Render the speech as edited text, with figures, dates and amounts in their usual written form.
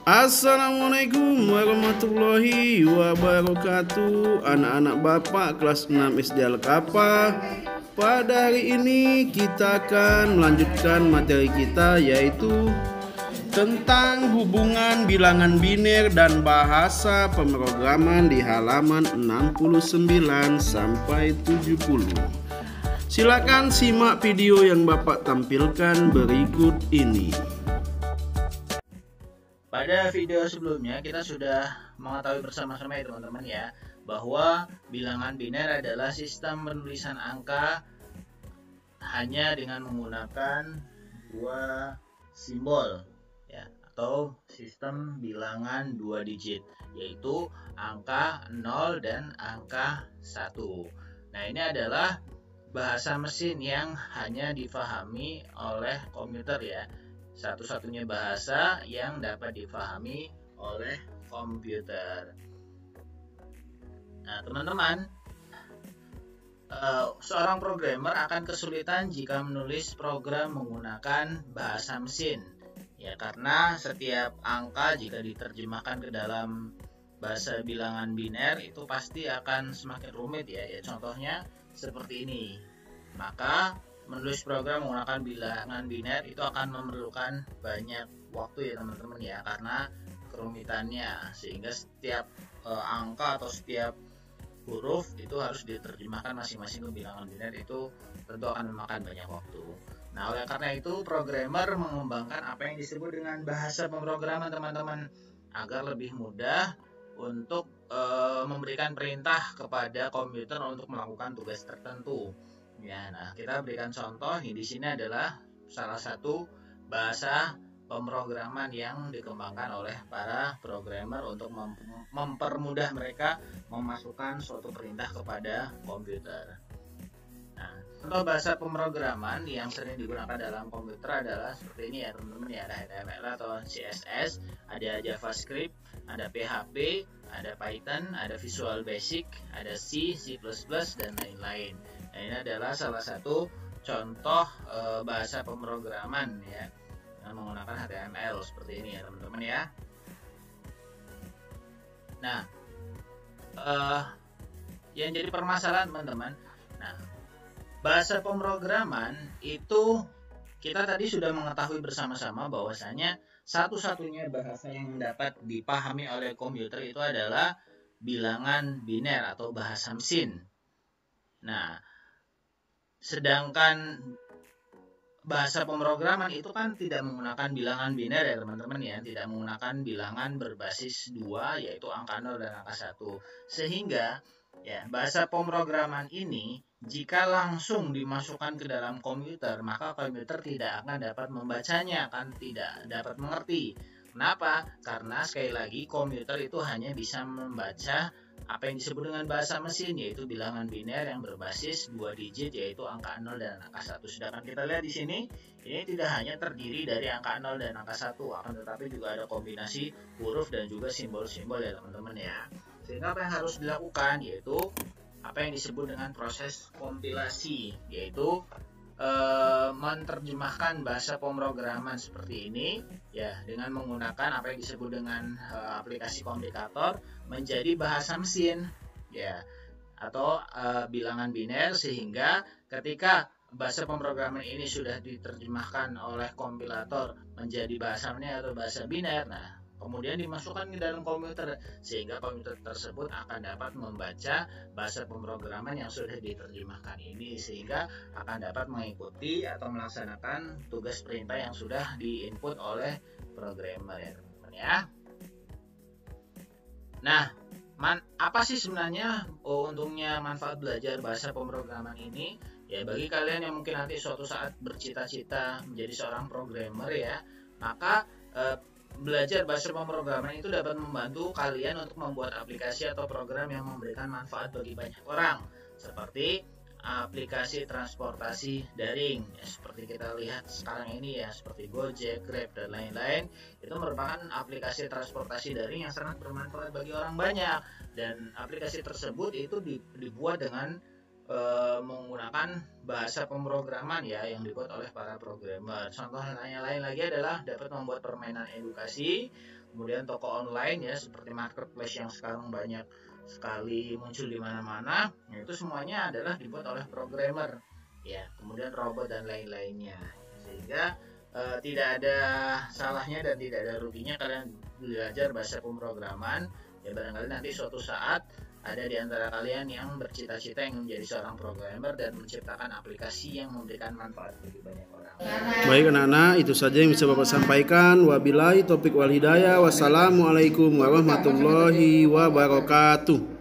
Assalamualaikum warahmatullahi wabarakatuh. Anak-anak Bapak kelas 6 SD Al-Kapa. Pada hari ini kita akan melanjutkan materi kita, yaitu tentang hubungan bilangan biner dan bahasa pemrograman di halaman 69 sampai 70. Silakan simak video yang Bapak tampilkan berikut ini. Pada video sebelumnya kita sudah mengetahui bersama-sama ya teman-teman ya, bahwa bilangan biner adalah sistem penulisan angka hanya dengan menggunakan dua simbol ya, atau sistem bilangan dua digit, yaitu angka 0 dan angka 1. Nah, ini adalah bahasa mesin yang hanya difahami oleh komputer ya. Satu-satunya bahasa yang dapat difahami oleh komputer. Nah, teman-teman, seorang programmer akan kesulitan jika menulis program menggunakan bahasa mesin. Ya, karena setiap angka jika diterjemahkan ke dalam bahasa bilangan biner itu pasti akan semakin rumit ya. Contohnya seperti ini. Maka menulis program menggunakan bilangan biner itu akan memerlukan banyak waktu ya teman-teman ya, karena kerumitannya, sehingga setiap angka atau setiap huruf itu harus diterjemahkan masing-masing ke bilangan biner, itu tentu akan memakan banyak waktu. Nah, oleh karena itu programmer mengembangkan apa yang disebut dengan bahasa pemrograman teman-teman, agar lebih mudah untuk memberikan perintah kepada komputer untuk melakukan tugas tertentu. Ya, nah kita berikan contoh. Di sini adalah salah satu bahasa pemrograman yang dikembangkan oleh para programmer untuk mempermudah mereka memasukkan suatu perintah kepada komputer. Nah, contoh bahasa pemrograman yang sering digunakan dalam komputer adalah seperti ini ya teman-teman ya, ada HTML atau CSS, ada JavaScript, ada PHP, ada Python, ada Visual Basic, ada C, C++, dan lain-lain. Nah, ini adalah salah satu contoh bahasa pemrograman ya, yang menggunakan HTML seperti ini ya teman-teman ya. Nah, yang jadi permasalahan teman-teman, nah bahasa pemrograman itu kita tadi sudah mengetahui bersama-sama bahwasanya satu-satunya bahasa yang dapat dipahami oleh komputer itu adalah bilangan biner atau bahasa mesin. Nah, sedangkan bahasa pemrograman itu kan tidak menggunakan bilangan biner ya teman-teman ya, tidak menggunakan bilangan berbasis 2 yaitu angka 0 dan angka 1. Sehingga ya, bahasa pemrograman ini jika langsung dimasukkan ke dalam komputer, maka komputer tidak akan dapat membacanya, akan tidak dapat mengerti. Kenapa? Karena sekali lagi komputer itu hanya bisa membaca apa yang disebut dengan bahasa mesin, yaitu bilangan biner yang berbasis 2 digit, yaitu angka 0 dan angka 1. Sedangkan kita lihat di sini, ini tidak hanya terdiri dari angka 0 dan angka 1, akan tetapi juga ada kombinasi huruf dan juga simbol-simbol ya teman-teman ya. Sehingga apa yang harus dilakukan yaitu apa yang disebut dengan proses kompilasi, yaitu menerjemahkan bahasa pemrograman seperti ini ya dengan menggunakan apa yang disebut dengan aplikasi komplikator menjadi bahasa mesin ya, atau bilangan biner, sehingga ketika bahasa pemrograman ini sudah diterjemahkan oleh kompilator menjadi bahasa biner atau bahasa biner, nah kemudian dimasukkan ke dalam komputer, sehingga komputer tersebut akan dapat membaca bahasa pemrograman yang sudah diterjemahkan ini, sehingga akan dapat mengikuti atau melaksanakan tugas perintah yang sudah diinput oleh programmer ya teman-teman ya. Nah, apa sih sebenarnya untungnya manfaat belajar bahasa pemrograman ini? Ya, bagi kalian yang mungkin nanti suatu saat bercita-cita menjadi seorang programmer ya, maka belajar bahasa pemrograman itu dapat membantu kalian untuk membuat aplikasi atau program yang memberikan manfaat bagi banyak orang, seperti aplikasi transportasi daring ya, seperti kita lihat sekarang ini ya, seperti Gojek, Grab, dan lain-lain. Itu merupakan aplikasi transportasi daring yang sangat bermanfaat bagi orang banyak, dan aplikasi tersebut itu dibuat dengan menggunakan bahasa pemrograman ya yang dibuat oleh para programmer. Contoh lain lagi adalah dapat membuat permainan edukasi, kemudian toko online ya seperti marketplace yang sekarang banyak sekali muncul di mana-mana. Itu semuanya adalah dibuat oleh programmer ya, kemudian robot dan lain-lainnya. Sehingga tidak ada salahnya dan tidak ada ruginya kalian belajar bahasa pemrograman. Ya barangkali nanti suatu saat ada di antara kalian yang bercita-cita yang menjadi seorang programmer dan menciptakan aplikasi yang memberikan manfaat bagi banyak orang. Baik anak-anak, itu saja yang bisa Bapak sampaikan. Wabillahi taufiq wal hidayah. Wassalamualaikum warahmatullahi wabarakatuh.